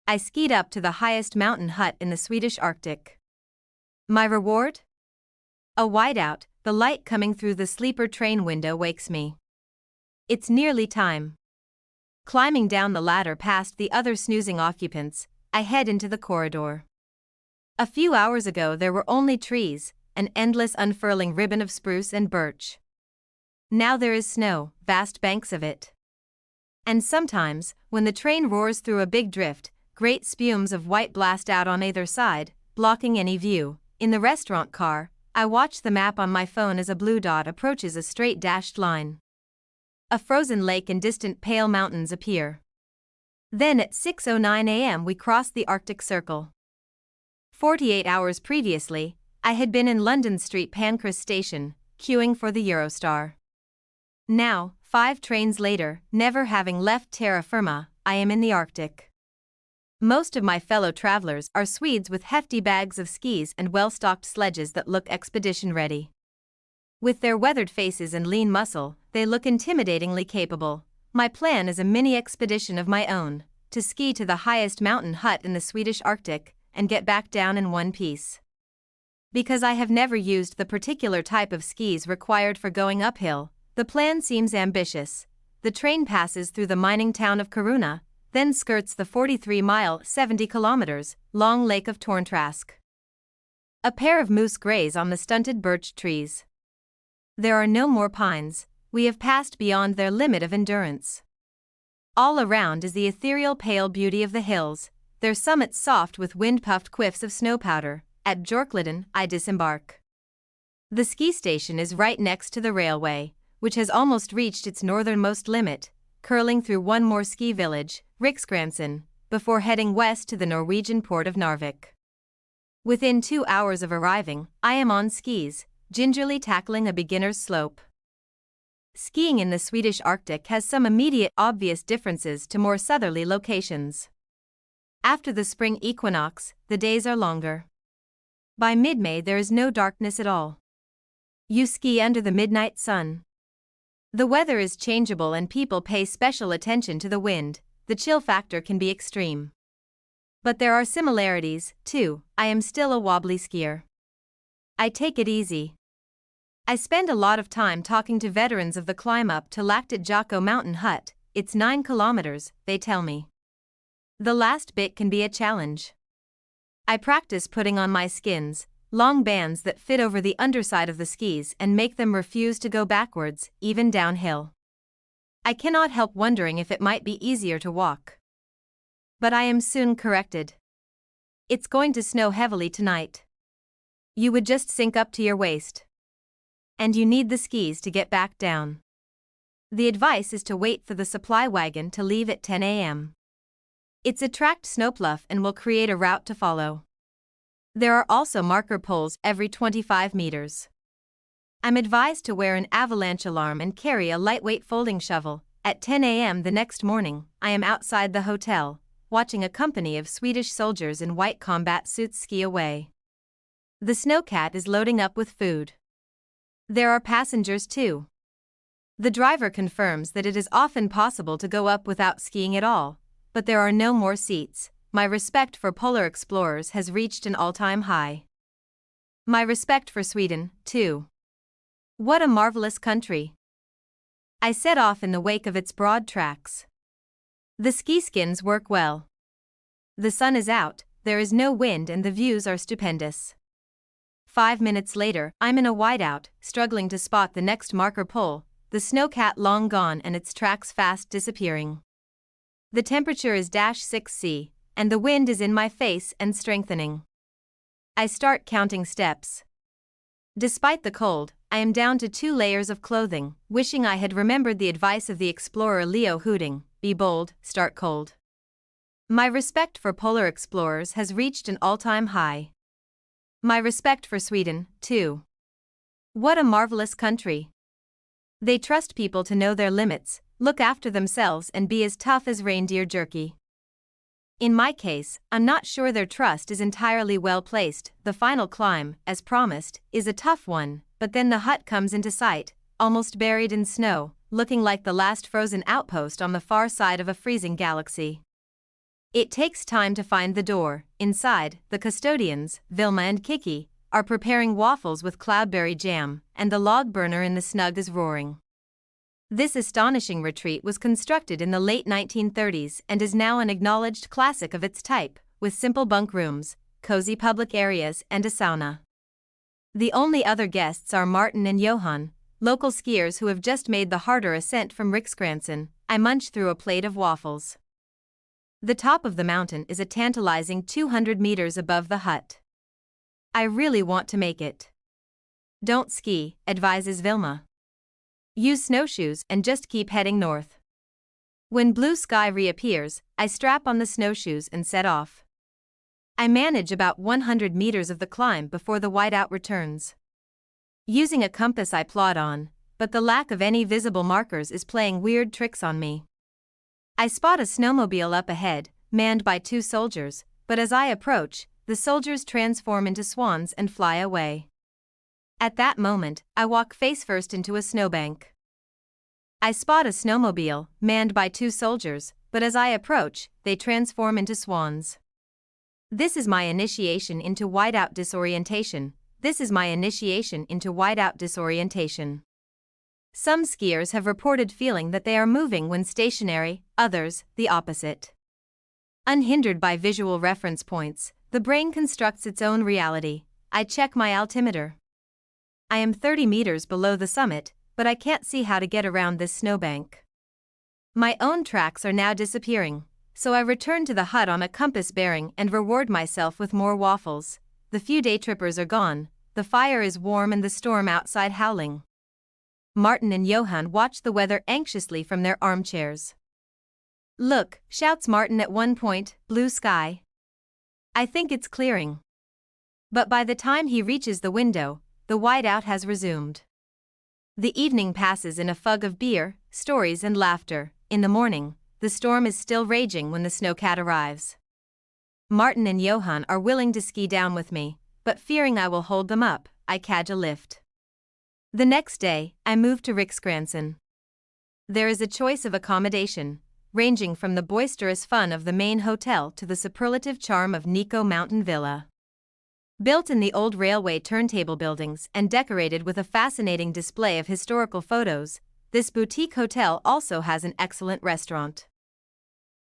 I skied up to the highest mountain hut in the Swedish Arctic. My reward? A whiteout, the light coming through the sleeper train window wakes me. It's nearly time. Climbing down the ladder past the other snoozing occupants, I head into the corridor. A few hours ago there were only trees, an endless unfurling ribbon of spruce and birch. Now there is snow, vast banks of it. And sometimes, when the train roars through a big drift, great spumes of white blast out on either side, blocking any view. In the restaurant car, I watch the map on my phone as a blue dot approaches a straight dashed line. A frozen lake and distant pale mountains appear. Then at 6:09 a.m. we cross the Arctic Circle. 48 hours previously, I had been in London Street Pancras Station, queuing for the Eurostar. Now, 5 trains later, never having left terra firma, I am in the Arctic. Most of my fellow travelers are Swedes with hefty bags of skis and well-stocked sledges that look expedition-ready. With their weathered faces and lean muscle, they look intimidatingly capable. My plan is a mini-expedition of my own, to ski to the highest mountain hut in the Swedish Arctic and get back down in one piece. Because I have never used the particular type of skis required for going uphill, the plan seems ambitious. The train passes through the mining town of Kiruna, then skirts the 43-mile, 70 kilometers long lake of Torntrask. A pair of moose graze on the stunted birch trees. There are no more pines, we have passed beyond their limit of endurance. All around is the ethereal pale beauty of the hills, their summits soft with wind-puffed quiffs of snow powder. At Björkliden, I disembark. The ski station is right next to the railway, which has almost reached its northernmost limit, curling through one more ski village, Riksgränsen, before heading west to the Norwegian port of Narvik. Within 2 hours of arriving, I am on skis, gingerly tackling a beginner's slope. Skiing in the Swedish Arctic has some immediate, obvious differences to more southerly locations. After the spring equinox, the days are longer. By mid-May there is no darkness at all. You ski under the midnight sun. The weather is changeable and people pay special attention to the wind. The chill factor can be extreme. But there are similarities, too. I am still a wobbly skier. I take it easy. I spend a lot of time talking to veterans of the climb up to Laktitjako mountain hut. It's 9 kilometers, they tell me. The last bit can be a challenge. I practice putting on my skins, long bands that fit over the underside of the skis and make them refuse to go backwards, even downhill. I cannot help wondering if it might be easier to walk. But I am soon corrected. It's going to snow heavily tonight. You would just sink up to your waist. And you need the skis to get back down. The advice is to wait for the supply wagon to leave at 10 a.m. It's a tracked snowplough and will create a route to follow. There are also marker poles every 25 meters. I'm advised to wear an avalanche alarm and carry a lightweight folding shovel. At 10 a.m. the next morning, I am outside the hotel, watching a company of Swedish soldiers in white combat suits ski away. The snowcat is loading up with food. There are passengers too. The driver confirms that it is often possible to go up without skiing at all, but there are no more seats. My respect for polar explorers has reached an all-time high. My respect for Sweden, too. What a marvelous country. I set off in the wake of its broad tracks. The ski skins work well. The sun is out, there is no wind and the views are stupendous. 5 minutes later, I'm in a whiteout, struggling to spot the next marker pole, the snowcat long gone and its tracks fast disappearing. The temperature is -6°C, and the wind is in my face and strengthening. I start counting steps. Despite the cold, I am down to 2 layers of clothing, wishing I had remembered the advice of the explorer Leo Huding, be bold, start cold. My respect for polar explorers has reached an all-time high. My respect for Sweden, too. What a marvelous country. They trust people to know their limits, look after themselves and be as tough as reindeer jerky. In my case, I'm not sure their trust is entirely well placed. The final climb, as promised, is a tough one, but then the hut comes into sight, almost buried in snow, looking like the last frozen outpost on the far side of a freezing galaxy. It takes time to find the door. Inside, the custodians, Vilma and Kiki, are preparing waffles with cloudberry jam, and the log burner in the snug is roaring. This astonishing retreat was constructed in the late 1930s and is now an acknowledged classic of its type, with simple bunk rooms, cozy public areas, and a sauna. The only other guests are Martin and Johan, local skiers who have just made the harder ascent from Riksgränsen. I munch through a plate of waffles. The top of the mountain is a tantalizing 200 meters above the hut. I really want to make it. Don't ski, advises Vilma. Use snowshoes and just keep heading north. When blue sky reappears, I strap on the snowshoes and set off. I manage about 100 meters of the climb before the whiteout returns. Using a compass I plod on, but the lack of any visible markers is playing weird tricks on me. I spot a snowmobile up ahead, manned by 2 soldiers, but as I approach, the soldiers transform into swans and fly away. At that moment, I walk face first into a snowbank. I spot a snowmobile, manned by 2 soldiers, but as I approach, they transform into swans. This is my initiation into whiteout disorientation. Some skiers have reported feeling that they are moving when stationary, others, the opposite. Unhindered by visual reference points, the brain constructs its own reality. I check my altimeter. I am 30 meters below the summit, but I can't see how to get around this snowbank. My own tracks are now disappearing, so I return to the hut on a compass bearing and reward myself with more waffles. The few day trippers are gone, the fire is warm and the storm outside howling. Martin and Johan watch the weather anxiously from their armchairs. Look, shouts Martin at one point, blue sky. I think it's clearing. But by the time he reaches the window, the whiteout has resumed. The evening passes in a fug of beer, stories and laughter. In the morning, the storm is still raging when the snowcat arrives. Martin and Johan are willing to ski down with me, but fearing I will hold them up, I cadge a lift. The next day, I move to Riksgränsen. There is a choice of accommodation, ranging from the boisterous fun of the main hotel to the superlative charm of Nico Mountain Villa. Built in the old railway turntable buildings and decorated with a fascinating display of historical photos, this boutique hotel also has an excellent restaurant.